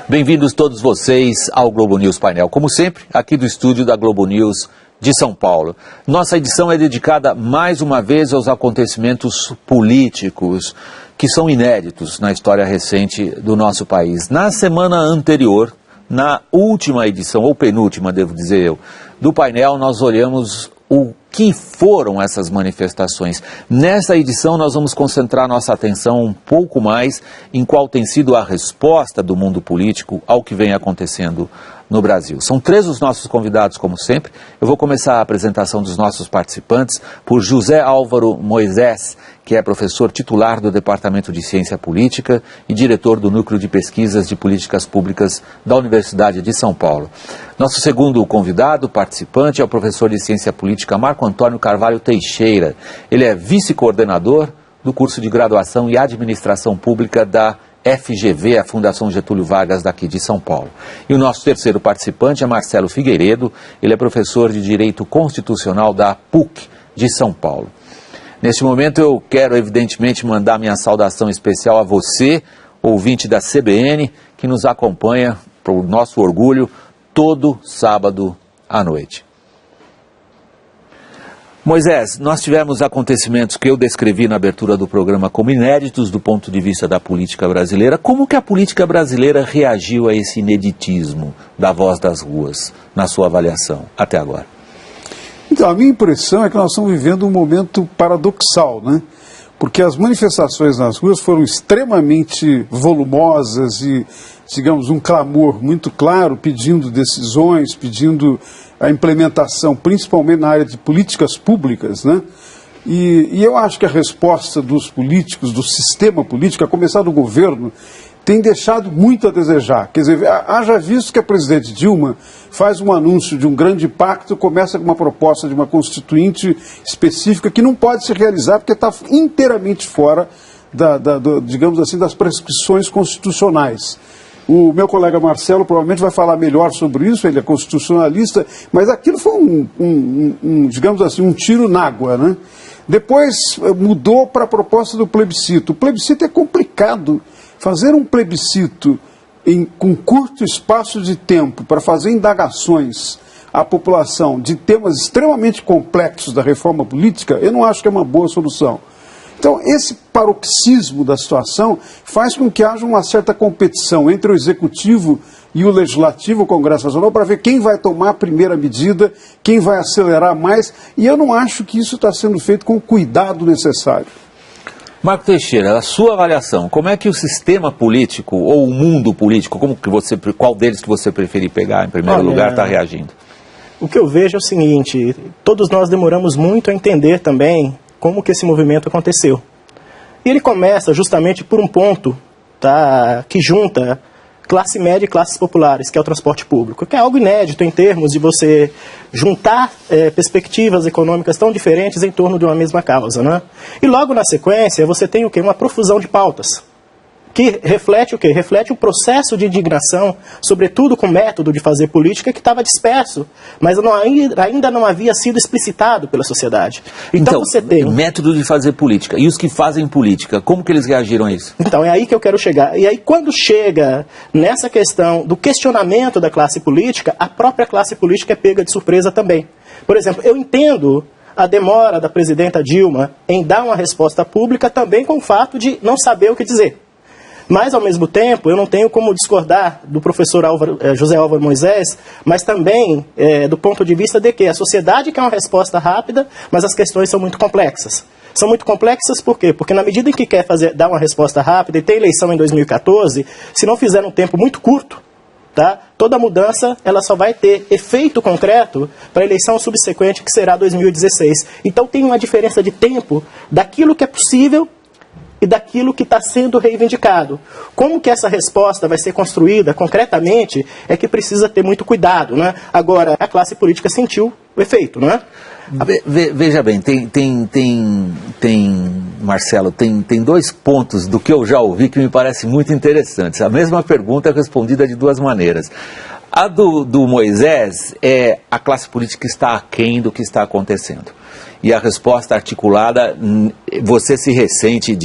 Bem-vindos todos vocês ao Globo News Painel. Como sempre, aqui do estúdio da Globo News de São Paulo. Nossa edição é dedicada mais uma vez aos acontecimentos políticos que são inéditos na história recente do nosso país. Na semana anterior, na última edição, ou penúltima, devo dizer eu, do painel, nós olhamos o que foram essas manifestações. Nessa edição nós vamos concentrar nossa atenção um pouco mais em qual tem sido a resposta do mundo político ao que vem acontecendo no Brasil. São 3 os nossos convidados, como sempre. Eu vou começar a apresentação dos nossos participantes por José Álvaro Moisés, que é professor titular do Departamento de Ciência Política e diretor do Núcleo de Pesquisas de Políticas Públicas da Universidade de São Paulo. Nosso segundo convidado, participante, é o professor de Ciência Política Marco Antônio Carvalho Teixeira. Ele é vice-coordenador do curso de graduação e administração pública da FGV, a Fundação Getúlio Vargas daqui de São Paulo. E o nosso terceiro participante é Marcelo Figueiredo, ele é professor de Direito Constitucional da PUC de São Paulo. Neste momento eu quero evidentemente mandar minha saudação especial a você, ouvinte da CBN, que nos acompanha, para o nosso orgulho, todo sábado à noite. Moisés, nós tivemos acontecimentos que eu descrevi na abertura do programa como inéditos do ponto de vista da política brasileira. Como que a política brasileira reagiu a esse ineditismo da voz das ruas, na sua avaliação, até agora? Então, a minha impressão é que nós estamos vivendo um momento paradoxal, né? Porque as manifestações nas ruas foram extremamente volumosas e, digamos, um clamor muito claro, pedindo decisões, pedindo a implementação, principalmente na área de políticas públicas, né? E eu acho que a resposta dos políticos, do sistema político, a começar do governo, tem deixado muito a desejar. Quer dizer, haja visto que a presidente Dilma faz um anúncio de um grande pacto, começa com uma proposta de uma constituinte específica que não pode se realizar porque está inteiramente fora, digamos assim, das prescrições constitucionais. O meu colega Marcelo provavelmente vai falar melhor sobre isso, ele é constitucionalista, mas aquilo foi digamos assim, um tiro na água, né? Depois mudou para a proposta do plebiscito. O plebiscito é complicado. Fazer um plebiscito com curto espaço de tempo para fazer indagações à população de temas extremamente complexos da reforma política, eu não acho que é uma boa solução. Então, esse paroxismo da situação faz com que haja uma certa competição entre o Executivo e o Legislativo, o Congresso Nacional, para ver quem vai tomar a primeira medida, quem vai acelerar mais, e eu não acho que isso está sendo feito com o cuidado necessário. Marco Teixeira, a sua avaliação, como é que o sistema político, ou o mundo político, qual deles que você preferir pegar em primeiro lugar, está reagindo? O que eu vejo é o seguinte, todos nós demoramos muito a entender também como que esse movimento aconteceu. E ele começa justamente por um ponto, tá, que junta classe média e classes populares, que é o transporte público, que é algo inédito em termos de você juntar perspectivas econômicas tão diferentes em torno de uma mesma causa, né? E logo na sequência você tem o quê? Uma profusão de pautas, que reflete o quê? Reflete o processo de indignação, sobretudo com o método de fazer política que estava disperso, mas ainda não havia sido explicitado pela sociedade. Então você tem método de fazer política. E os que fazem política, como que eles reagiram a isso? Então é aí que eu quero chegar. E aí quando chega nessa questão do questionamento da classe política, a própria classe política é pega de surpresa também. Por exemplo, eu entendo a demora da presidenta Dilma em dar uma resposta pública também com o fato de não saber o que dizer. Mas, ao mesmo tempo, eu não tenho como discordar do professor José Álvaro Moisés, mas também do ponto de vista de que a sociedade quer uma resposta rápida, mas as questões são muito complexas. São muito complexas por quê? Porque na medida em que quer dar uma resposta rápida, e tem eleição em 2014, se não fizer um tempo muito curto, tá, toda mudança ela só vai ter efeito concreto para a eleição subsequente, que será 2016. Então tem uma diferença de tempo daquilo que é possível e daquilo que está sendo reivindicado. Como que essa resposta vai ser construída concretamente é que precisa ter muito cuidado, né? Agora, a classe política sentiu o efeito, não é? Veja bem, Marcelo, tem 2 pontos do que eu já ouvi que me parecem muito interessantes. A mesma pergunta é respondida de 2 maneiras. A do Moisés é a classe política está aquém do que está acontecendo. e a resposta articulada, você se ressente,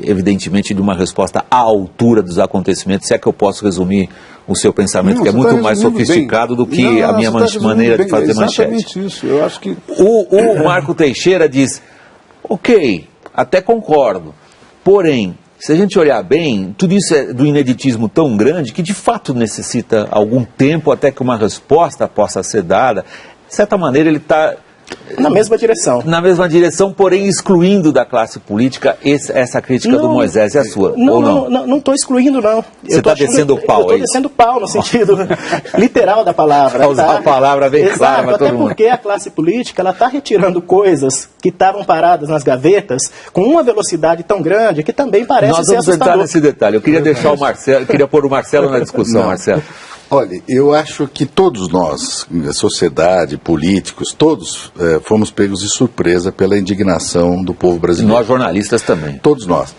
evidentemente, de uma resposta à altura dos acontecimentos, se é que eu posso resumir o seu pensamento, Não, que é muito mais bem. sofisticado do que Não, a minha maneira de fazer manchete. Exatamente isso, eu acho que... O Marco Teixeira diz, ok, até concordo, porém, se a gente olhar bem, tudo isso é do ineditismo tão grande que de fato necessita algum tempo até que uma resposta possa ser dada. De certa maneira ele está... Na mesma direção. Na mesma direção, porém excluindo da classe política essa crítica do Moisés. É a sua, ou não? Não estou excluindo, não. Você está descendo o pau, eu estou descendo o pau no sentido literal da palavra. Para usar a palavra bem clara para todo mundo. Até porque a classe política está retirando coisas que estavam paradas nas gavetas com uma velocidade tão grande que também parece ser assustador. Nós vamos entrar nesse detalhe. Eu queria deixar o Marcelo, queria pôr o Marcelo na discussão, Marcelo. Olha, eu acho que todos nós, sociedade, políticos, todos fomos pegos de surpresa pela indignação do povo brasileiro. E nós jornalistas também. Todos nós.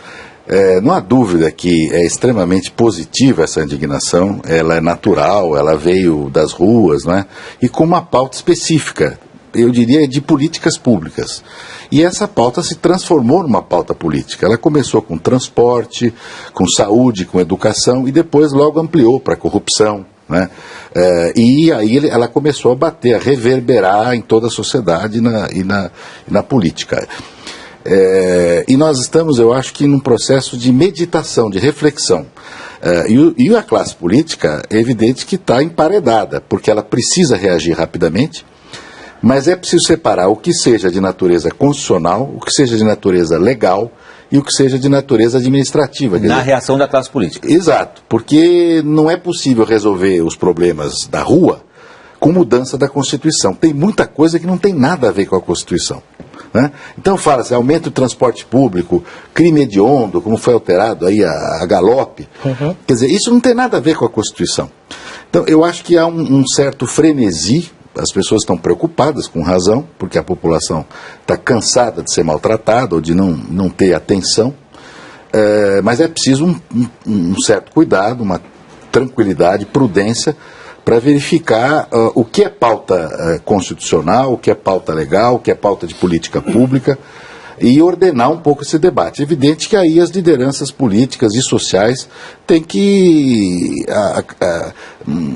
Não há dúvida que é extremamente positiva essa indignação, ela é natural, ela veio das ruas, não é? E com uma pauta específica, eu diria, de políticas públicas. E essa pauta se transformou numa pauta política. Ela começou com transporte, com saúde, com educação, e depois logo ampliou para corrupção. Né? E aí ela começou a bater, a reverberar em toda a sociedade e na política. E nós estamos, eu acho que, num processo de meditação, de reflexão. E a classe política é evidente que está emparedada, porque ela precisa reagir rapidamente, mas é preciso separar o que seja de natureza constitucional, o que seja de natureza legal e o que seja de natureza administrativa. Na reação da classe política. Exato, porque não é possível resolver os problemas da rua com mudança da Constituição. Tem muita coisa que não tem nada a ver com a Constituição. Né? Então fala-se, aumento do transporte público, crime hediondo, como foi alterado aí a galope. Uhum. Quer dizer, isso não tem nada a ver com a Constituição. Então eu acho que há um certo frenesi. As pessoas estão preocupadas, com razão, porque a população está cansada de ser maltratada ou de não ter atenção, mas é preciso um certo cuidado, uma tranquilidade, prudência, para verificar o que é pauta constitucional, o que é pauta legal, o que é pauta de política pública, e ordenar um pouco esse debate. É evidente que aí as lideranças políticas e sociais têm que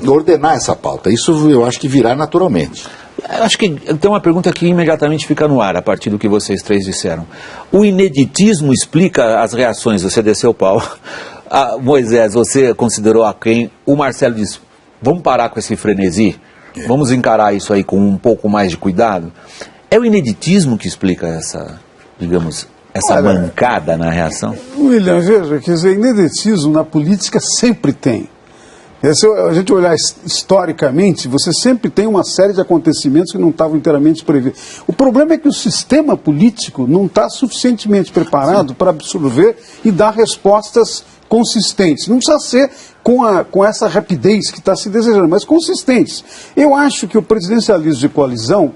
ordenar essa pauta. Isso eu acho que virá naturalmente. Eu acho que tem uma pergunta que imediatamente fica no ar, a partir do que vocês três disseram. O ineditismo explica as reações, você desceu o pau. Moisés, você considerou a quem? O Marcelo diz, vamos parar com esse frenesi? Vamos encarar isso aí com um pouco mais de cuidado? É o ineditismo que explica essa mancada na reação? William, veja, quer dizer, ineditismo na política sempre tem. Se a gente olhar historicamente, você sempre tem uma série de acontecimentos que não estavam inteiramente previstos. O problema é que o sistema político não está suficientemente preparado para absorver e dar respostas consistentes. Não precisa ser com essa rapidez que está se desejando, mas consistentes. Eu acho que o presidencialismo de coalizão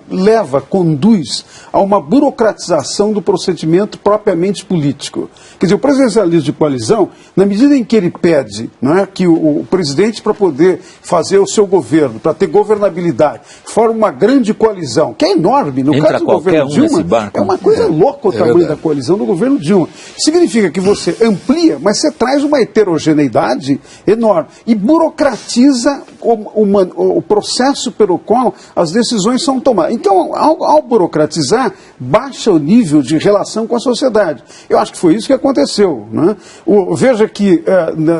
conduz a uma burocratização do procedimento propriamente político. Quer dizer, o presidencialismo de coalizão, na medida em que ele pede, não é, que o presidente, para poder fazer o seu governo, para ter governabilidade, forma uma grande coalizão, que é enorme, no caso do governo Dilma, é uma coisa louca o tamanho da coalizão do governo Dilma. Significa que você amplia, mas você traz uma heterogeneidade enorme e burocratiza o processo pelo qual as decisões são tomadas. Então, ao burocratizar, baixa o nível de relação com a sociedade. Eu acho que foi isso que aconteceu. Né? Veja que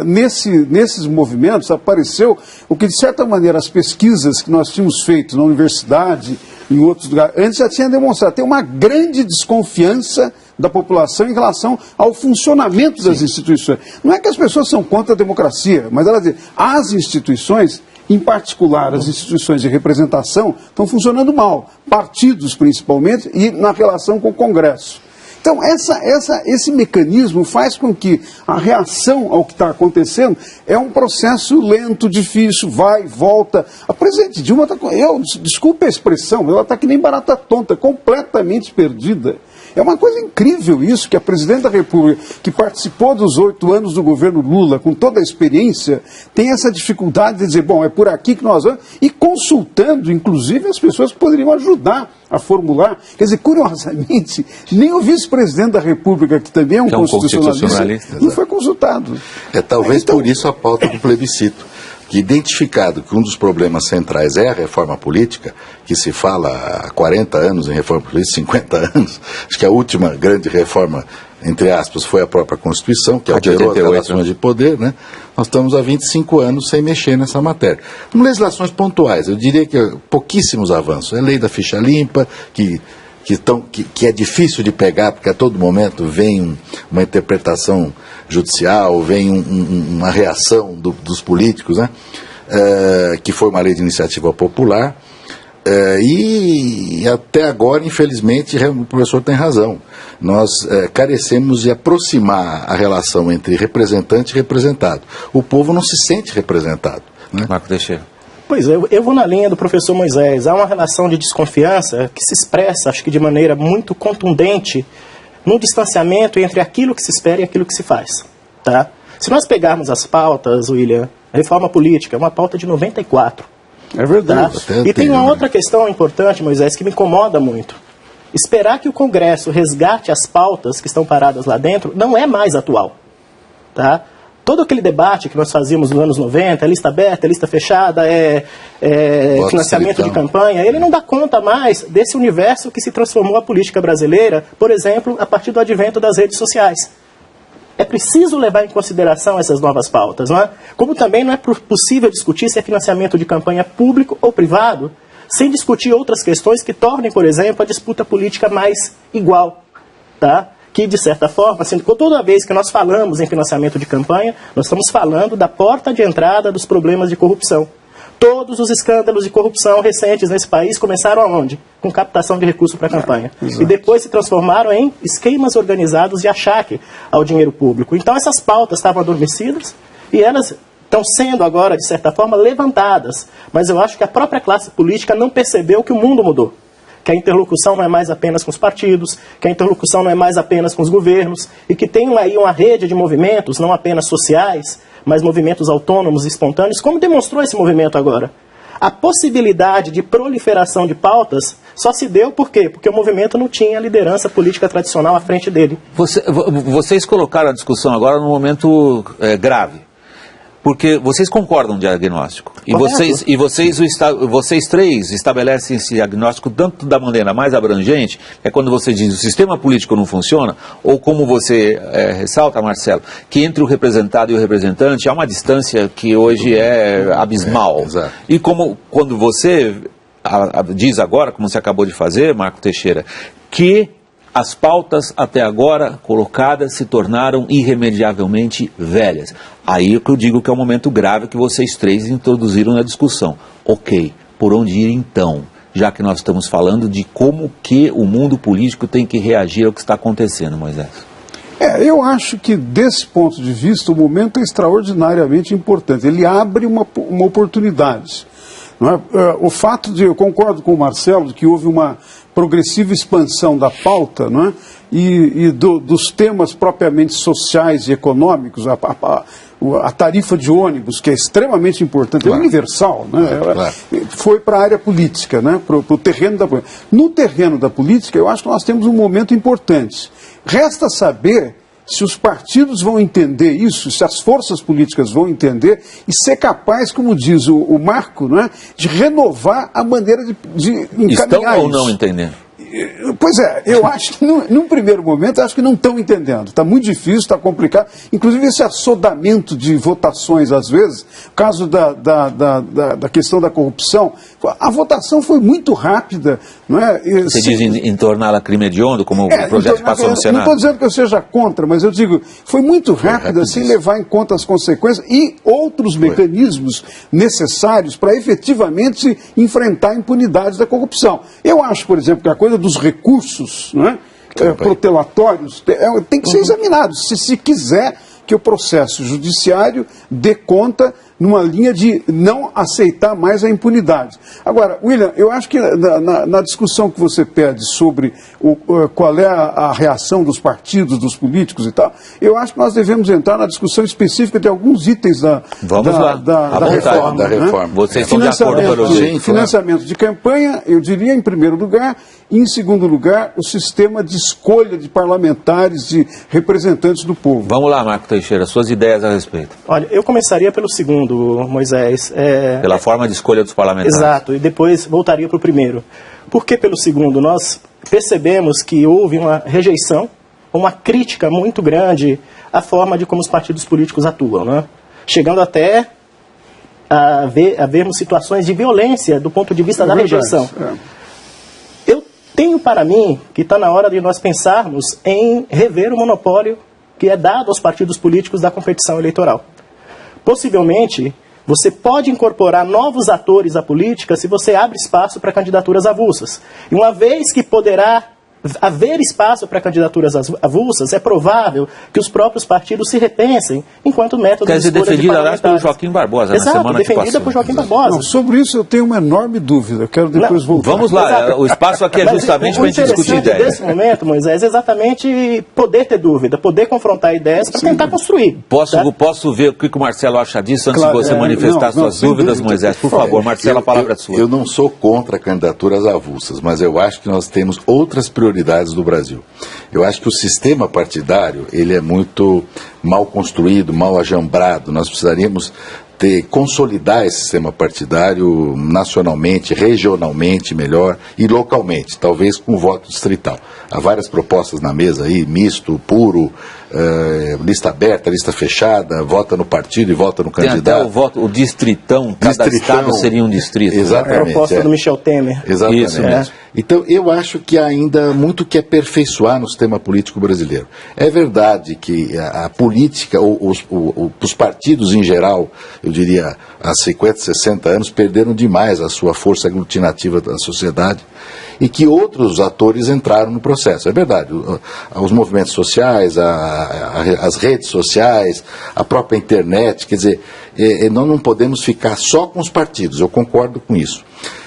nesses movimentos apareceu o que, de certa maneira, as pesquisas que nós tínhamos feito na universidade, em outros lugares, antes já tinha demonstrado, tem uma grande desconfiança da população em relação ao funcionamento das instituições. Não é que as pessoas são contra a democracia, mas elas dizem, as instituições, em particular as instituições de representação, estão funcionando mal, partidos principalmente, e na relação com o Congresso. Então, esse mecanismo faz com que a reação ao que está acontecendo é um processo lento, difícil, vai, volta. A presidente Dilma está, desculpe a expressão, ela está que nem barata tonta, completamente perdida. É uma coisa incrível isso, que a presidente da República, que participou dos 8 anos do governo Lula, com toda a experiência, tem essa dificuldade de dizer, bom, é por aqui que nós vamos, e consultando, inclusive, as pessoas que poderiam ajudar a formular. Quer dizer, curiosamente, nem o vice-presidente da República, que também é um constitucionalista, não foi consultado. Talvez por isso a pauta do plebiscito. Que identificado que um dos problemas centrais é a reforma política, que se fala há 40 anos em reforma política, 50 anos, acho que a última grande reforma, entre aspas, foi a própria Constituição, que alterou as relações de poder, né? Nós estamos há 25 anos sem mexer nessa matéria. Com legislações pontuais, eu diria que pouquíssimos avanços. A lei da ficha limpa, que é difícil de pegar, porque a todo momento vem uma interpretação judicial, vem uma reação dos políticos, né? Que foi uma lei de iniciativa popular, e até agora, infelizmente, o professor tem razão, nós carecemos de aproximar a relação entre representante e representado. O povo não se sente representado, né? Marco Teixeira. Pois é, eu vou na linha do professor Moisés. Há uma relação de desconfiança que se expressa, acho que de maneira muito contundente, no distanciamento entre aquilo que se espera e aquilo que se faz. Tá? Se nós pegarmos as pautas, William, a reforma política é uma pauta de 94. É verdade. Tá? E tem uma outra questão importante, Moisés, que me incomoda muito. Esperar que o Congresso resgate as pautas que estão paradas lá dentro não é mais atual. Tá? Todo aquele debate que nós fazíamos nos anos 90, lista aberta, lista fechada, financiamento de campanha, ele não dá conta mais desse universo que se transformou a política brasileira, por exemplo, a partir do advento das redes sociais. É preciso levar em consideração essas novas pautas, não é? Como também não é possível discutir se é financiamento de campanha público ou privado, sem discutir outras questões que tornem, por exemplo, a disputa política mais igual, tá? Que, de certa forma, assim, toda vez que nós falamos em financiamento de campanha, nós estamos falando da porta de entrada dos problemas de corrupção. Todos os escândalos de corrupção recentes nesse país começaram aonde? Com captação de recursos para a campanha. E depois se transformaram em esquemas organizados de achaque ao dinheiro público. Então essas pautas estavam adormecidas e elas estão sendo agora, de certa forma, levantadas. Mas eu acho que a própria classe política não percebeu que o mundo mudou. Que a interlocução não é mais apenas com os partidos, que a interlocução não é mais apenas com os governos, e que tem aí uma rede de movimentos, não apenas sociais, mas movimentos autônomos e espontâneos, como demonstrou esse movimento agora. A possibilidade de proliferação de pautas só se deu por quê? Porque o movimento não tinha liderança política tradicional à frente dele. Vocês colocaram a discussão agora num momento grave. Porque vocês concordam no diagnóstico. E vocês três estabelecem esse diagnóstico tanto da maneira mais abrangente, é quando você diz o sistema político não funciona, ou como você ressalta, Marcelo, que entre o representado e o representante há uma distância que hoje é abismal. E como quando você diz agora, como você acabou de fazer, Marco Teixeira, que as pautas até agora colocadas se tornaram irremediavelmente velhas. Aí é que eu digo que é um momento grave que vocês três introduziram na discussão. Ok, por onde ir então? Já que nós estamos falando de como que o mundo político tem que reagir ao que está acontecendo, Moisés. Eu acho que, desse ponto de vista, o momento é extraordinariamente importante. Ele abre uma oportunidade. Não é? O fato de, eu concordo com o Marcelo, de que houve uma progressiva expansão da pauta, não é? Dos temas propriamente sociais e econômicos, a tarifa de ônibus, que é extremamente importante, é universal, né? Foi para a área política, né? Para o terreno da política. No terreno da política, eu acho que nós temos um momento importante. Resta saber se os partidos vão entender isso, se as forças políticas vão entender e ser capaz, como diz o Marco, né, de renovar a maneira de encaminhar isso. Estão ou não entendendo? Pois é, eu acho que num primeiro momento, acho que não estão entendendo. Está muito difícil, está complicado. Inclusive esse assodamento de votações, às vezes, o caso da questão da corrupção, a votação foi muito rápida. Não é? Você diz em torná-la crime hediondo, como o projeto que passou no Senado? Não estou dizendo que eu seja contra, mas eu digo, foi muito rápida, sem levar em conta as consequências e outros mecanismos necessários para efetivamente enfrentar a impunidade da corrupção. Eu acho, por exemplo, que a coisa dos recursos, não é? Protelatórios tem que ser examinados, se quiser que o processo judiciário dê conta numa linha de não aceitar mais a impunidade. Agora, William, eu acho que na discussão que você pede sobre qual é a reação dos partidos, dos políticos e tal, eu acho que nós devemos entrar na discussão específica de alguns itens da reforma. Da reforma. Vocês estão de acordo, Barolho? Financiamento de campanha, eu diria, em primeiro lugar, e em segundo lugar, o sistema de escolha de parlamentares, de representantes do povo. Vamos lá, Marco Teixeira, suas ideias a respeito. Olha, eu começaria pelo segundo, Moisés. Pela forma de escolha dos parlamentares. Exato, e depois voltaria para o primeiro. Por que pelo segundo? Nós percebemos que houve uma rejeição, uma crítica muito grande à forma de como os partidos políticos atuam, né? Chegando até a vermos situações de violência do ponto de vista da rejeição. Eu tenho para mim que está na hora de nós pensarmos em rever o monopólio que é dado aos partidos políticos da competição eleitoral. Possivelmente, você pode incorporar novos atores à política se você abre espaço para candidaturas avulsas. E uma vez que poderá haver espaço para candidaturas avulsas, é provável que os próprios partidos se repensem enquanto método de escolha de defendida, aliás, pelo Joaquim Barbosa, Exato, na semana que defendida passou. por Joaquim Barbosa. Não, sobre isso eu tenho uma enorme dúvida, quero depois voltar. Vamos lá, Exato. o espaço aqui é Mas justamente o para a gente discutir interessante ideias. desse momento, Moisés, é exatamente poder ter dúvida, poder confrontar ideias para tentar construir. Posso ver o que o Marcelo acha disso antes Claro, de você manifestar suas sem dúvidas, dúvida. Moisés? Por favor, Marcelo, a palavra é sua. Eu não sou contra candidaturas avulsas, mas eu acho que nós temos outras prioridades do Brasil. Eu acho que o sistema partidário ele é muito mal construído, mal ajambrado. Nós precisaríamos consolidar esse sistema partidário nacionalmente, regionalmente melhor e localmente, talvez com voto distrital. Há várias propostas na mesa aí, misto, puro, lista aberta, lista fechada, vota no partido e vota no Tem candidato. até o voto, o distritão, cada estado seria um distrito. Exatamente. É a proposta do Michel Temer. Exatamente. Isso mesmo. Então, eu acho que há ainda muito que aperfeiçoar no sistema político brasileiro. É verdade que a política, os partidos em geral, eu diria, há 50, 60 anos, perderam demais a sua força aglutinativa da sociedade e que outros atores entraram no processo. É verdade, os movimentos sociais, as redes sociais, a própria internet, quer dizer, nós não podemos ficar só com os partidos, eu concordo com isso.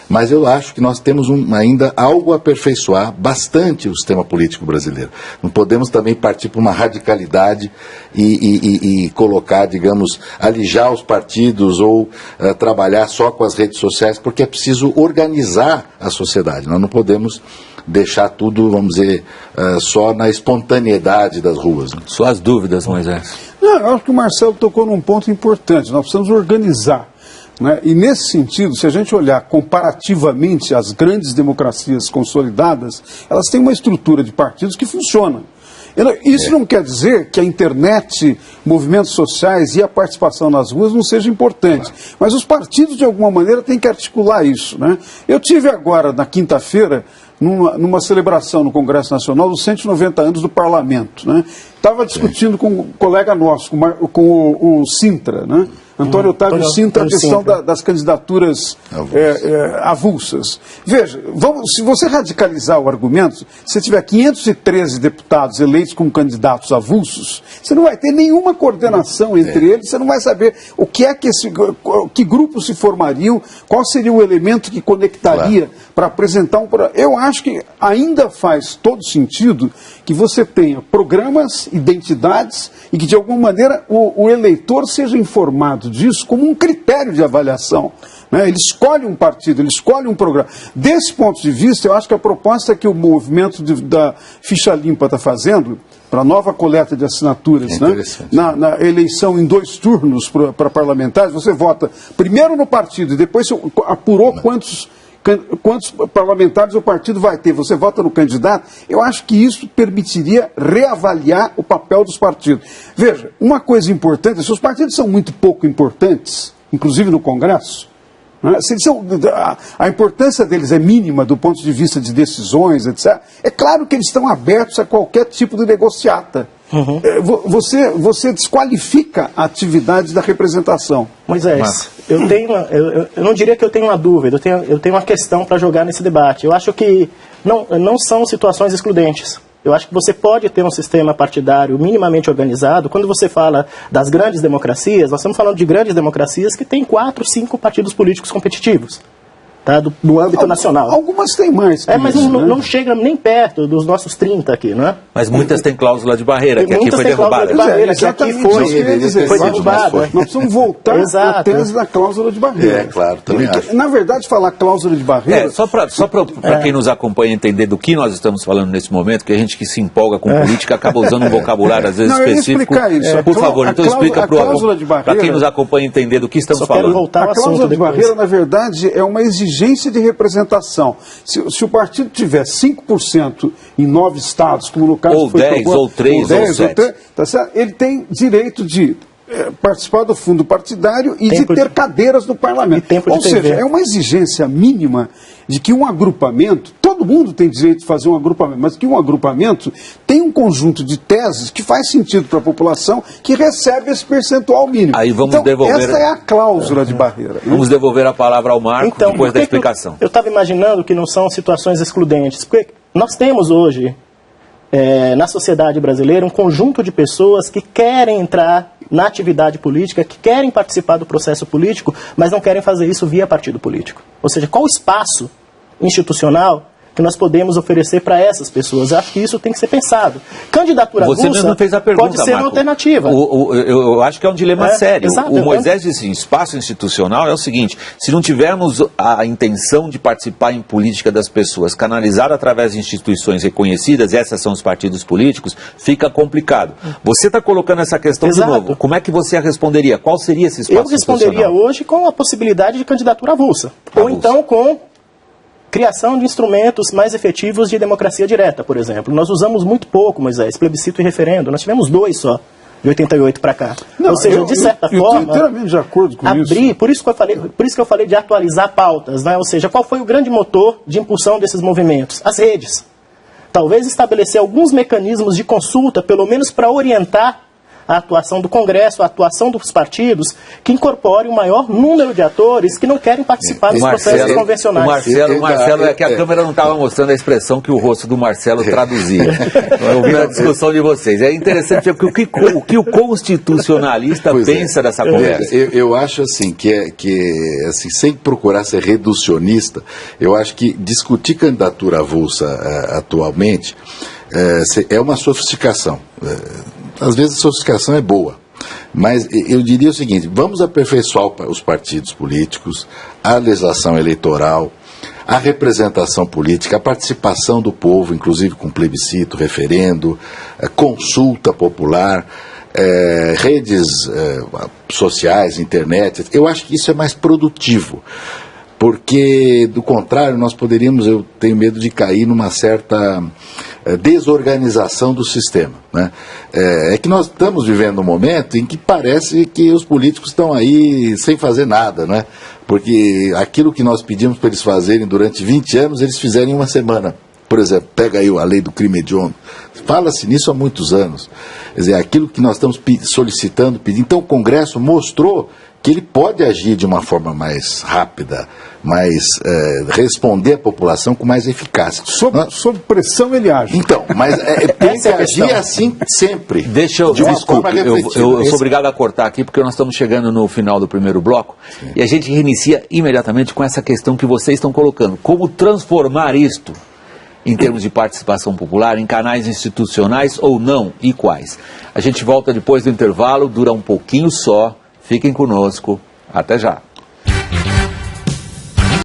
Mas eu acho que nós temos ainda algo a aperfeiçoar bastante o sistema político brasileiro. Não podemos também partir para uma radicalidade e colocar, digamos, alijar os partidos ou trabalhar só com as redes sociais, porque é preciso organizar a sociedade. Nós não podemos deixar tudo, vamos dizer, só na espontaneidade das ruas. Né? Suas dúvidas, Moisés. Não, eu acho que o Marcelo tocou num ponto importante. Nós precisamos organizar. Né? E nesse sentido, se a gente olhar comparativamente as grandes democracias consolidadas, elas têm uma estrutura de partidos que funciona. Isso não quer dizer que a internet, movimentos sociais e a participação nas ruas não seja importante. Mas os partidos, de alguma maneira, têm que articular isso. Né? Eu tive agora, na quinta-feira, numa celebração no Congresso Nacional dos 190 anos do Parlamento. Né? Estava discutindo com um colega nosso, com o Sintra, né? Antônio Otávio Sintra, a questão das candidaturas avulsas. Veja, se você radicalizar o argumento, se você tiver 513 deputados eleitos como candidatos avulsos, você não vai ter nenhuma coordenação entre eles, você não vai saber o que é que grupos se formariam, qual seria o elemento que conectaria para apresentar um programa. Eu acho que ainda faz todo sentido que você tenha programas, identidades e que de alguma maneira o eleitor seja informado disso como um critério de avaliação. Né? Ele escolhe um partido, ele escolhe um programa. Desse ponto de vista, eu acho que a proposta que o movimento da Ficha Limpa está fazendo para a nova coleta de assinaturas, né? na eleição em 2 turnos para parlamentares, você vota primeiro no partido e depois você apurou quantos parlamentares o partido vai ter, você vota no candidato, eu acho que isso permitiria reavaliar o papel dos partidos. Veja, uma coisa importante, se os partidos são muito pouco importantes, inclusive no Congresso, né, a importância deles é mínima do ponto de vista de decisões, etc., é claro que eles estão abertos a qualquer tipo de negociata. Você desqualifica a atividade da representação. Moisés, eu não diria que eu tenho uma dúvida, eu tenho uma questão para jogar nesse debate. Eu acho que não são situações excludentes. Eu acho que você pode ter um sistema partidário minimamente organizado. Quando você fala das grandes democracias, nós estamos falando de grandes democracias que têm 4, 5 partidos políticos competitivos. Tá, do âmbito nacional. Algumas têm mais. Mas isso, não chega nem perto dos nossos 30 aqui, não é? Mas muitas têm cláusula de barreira, que aqui foi derrubada. Que aqui foi derrubada. Nós precisamos voltar à tese da cláusula de barreira. Claro, também acho. Na verdade, falar cláusula de barreira... Só para quem nos acompanha entender do que nós estamos falando nesse momento, que a gente que se empolga com política acaba usando um vocabulário às vezes específico. Isso. Por favor, então explica para quem nos acompanha entender do que estamos falando. A cláusula de barreira, na verdade, é uma exigência de representação. Se o partido tiver 5% em 9 estados, como no caso ou foi 10, ou 3, ou 7, tá certo? Ele tem direito de participar do fundo partidário e de ter cadeiras no parlamento. Ou seja, é uma exigência mínima de que um agrupamento, todo mundo tem direito de fazer um agrupamento, mas que um agrupamento tem um conjunto de teses que faz sentido para a população que recebe esse percentual mínimo. Aí vamos devolver... Essa é a cláusula de barreira. Vamos devolver a palavra ao Marco depois da explicação. Eu estava imaginando que não são situações excludentes, porque nós temos hoje, na sociedade brasileira, um conjunto de pessoas que querem entrar na atividade política, que querem participar do processo político, mas não querem fazer isso via partido político. Ou seja, qual o espaço institucional que nós podemos oferecer para essas pessoas? Eu acho que isso tem que ser pensado. Candidatura Você mesmo fez a pergunta, pode ser Marco. Uma alternativa. Eu acho que é um dilema sério. Exato, o Moisés disse assim, espaço institucional é o seguinte, se não tivermos a intenção de participar em política das pessoas, canalizada através de instituições reconhecidas, essas são os partidos políticos, fica complicado. Você está colocando essa questão de novo. Como é que você a responderia? Qual seria esse espaço institucional? Eu responderia hoje com a possibilidade de candidatura avulsa. Ou então com criação de instrumentos mais efetivos de democracia direta, por exemplo. Nós usamos muito pouco, Moisés, plebiscito e referendo. Nós tivemos 2 só, de 88 para cá. Ou seja, de certa forma... Eu estou inteiramente de acordo com isso. Por isso que eu falei de atualizar pautas, né? Ou seja, qual foi o grande motor de impulsão desses movimentos? As redes. Talvez estabelecer alguns mecanismos de consulta, pelo menos para orientar a atuação do Congresso, a atuação dos partidos, que incorpore um maior número de atores que não querem participar dos processos convencionais. O Marcelo é que a câmera não estava mostrando a expressão que o rosto do Marcelo traduzia. Ouvindo a discussão de vocês. É interessante o que o constitucionalista pensa dessa conversa. Eu acho assim, que assim, sem procurar ser reducionista, eu acho que discutir candidatura avulsa atualmente é uma sofisticação. Às vezes a sofisticação é boa, mas eu diria o seguinte, vamos aperfeiçoar os partidos políticos, a legislação eleitoral, a representação política, a participação do povo, inclusive com plebiscito, referendo, consulta popular, redes sociais, internet. Eu acho que isso é mais produtivo. Porque, do contrário, nós poderíamos, eu tenho medo de cair numa certa desorganização do sistema, né? É que nós estamos vivendo um momento em que parece que os políticos estão aí sem fazer nada, né? Porque aquilo que nós pedimos para eles fazerem durante 20 anos, eles fizeram em uma semana. Por exemplo, pega aí a lei do crime hediondo. Fala-se nisso há muitos anos. Quer dizer, aquilo que nós estamos solicitando, pedindo. Então o Congresso mostrou que ele pode agir de uma forma mais rápida, mais responder à população com mais eficácia. Sob pressão ele age. Então, mas tem que agir assim sempre. Desculpe, eu sou obrigado a cortar aqui porque nós estamos chegando no final do primeiro bloco. Sim. E a gente reinicia imediatamente com essa questão que vocês estão colocando. Como transformar isto em termos de participação popular, em canais institucionais ou não, e quais? A gente volta depois do intervalo, dura um pouquinho só. Fiquem conosco. Até já.